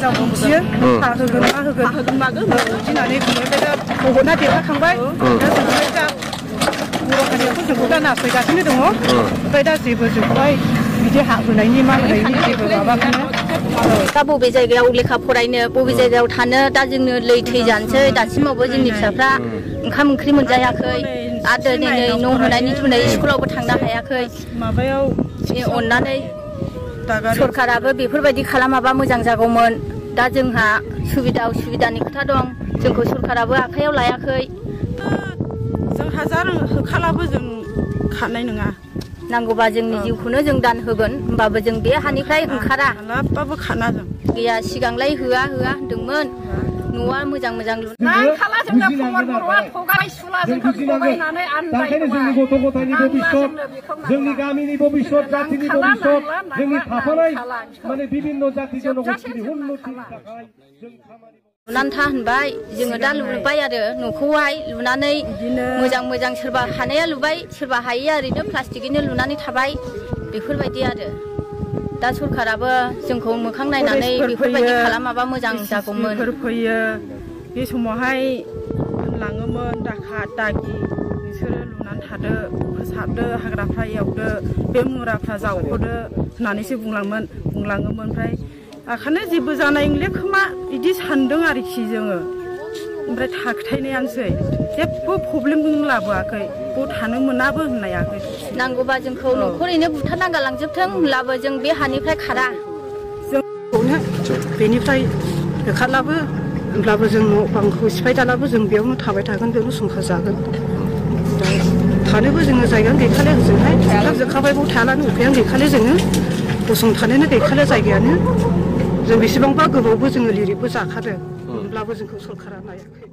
जावखौ बियो हा होगोन मा होगोन मागोन दिनानै बिनिफ्राय दा हगना देरहाखांबाय दा जोंहाय दा बर' हारियाथ' जोंखौ दा नासयगासिनो दङ ओमफ्राय दा जेबो जोंखौहाय बिदि हा होनायनि मा होनायनि जेबो माबाखौनो दा बबे जायगायाव लेखा फरायनो बबे जायगायाव थानो दा जोंनो लैथै जानोसै दासिमावबो जोंनि फिसाफ्रा ओंखाम ओंख्रि मोनजायाखै आरो नै न' होनायनि जुनै स्कुलावबो थांनो हायाखै माबायाव अननानै सरकाराबो बेफोरबायदि खालामाबा मोजां जागौमोन दा जोंहा सुबिदा उसुबिदानि खोथा दं जोंखौ सरकाराबो आखायाव लायाखै जों हाजार होखालाबो जों खानाय नङा नांगौबा जोंनि जिउखौनो जों दान होगोन होमबाबो जों बे हानिफ्राय ओंखारा हालाबाबो खाना जों गैया सिगांलाय होआ होनदोंमोन न'आ मोजां मोजां नांखाला जोंना फंबार बर'आ थगाय सुला जोंखौ थगायनानै जोंनि गथ' गथायनि भबिष्यत जोंनि गामिनि भबिष्यत जातिनि भबिष्यत जोंनि थाफानाय माने बिभिन्न जाति जनगोष्ठीनि उन्नतिनि थाखाय जों खामानि लुनानै था होनबाय जोङो दा लुबाय आरो न'खौहाय लुनानै मोजां मोजां सोरबा हानाया लुबाय सोरबा हायैया ओरैनो प्लास्टिकैनो लुनानै थाबाय बेफोरबायदि आरो दा सरकाराबो जोंखौ मोखां नायनानै बेफोरबायदि खालामाबा मोजां जागौमोन फैयो बे समावहाय होनलाङोमोन दाखा दागि नोंसोरो लुनानै थादो फोसाबदो हाग्राफ्रा एवदो बे मुराफ्रा जावख'दो होननानैसो बुंलाङोमोन ओमफ्राय आखानो जेबो जानाय नंले खोमा बिदि सानदों आरोखि जोङो ओमफ्राय थाखथायनायानोसै जेबो प्रब्लेमखौनो लाबोआखै बाव थानो मोनाबो होननायाखै नांगौबा जोंखौ न'खरैनो बुथारना गालांजोबथों होनब्लाबो जों बे हानिफ्राय खारा जोंखौनो बेनिफ्राय होखारलाबो होनब्लाबो जों न' बांखौ सिफायदालाबो जों बेयावनो थाबाय थागोन बेयावनो संसार जागोन दा थानोबो जोङो जायगायानो गैखाले होजोंहाय जोबखाबाय बाव थायालानो उफायानो गैखाले जोङो गसंथानोनो गैखाले जायगायानो जों बेसेबांबा गोबावबो जोङो लिरिकबो जाखादों होनब्लाबो जोंखौ सरकारा नायाखै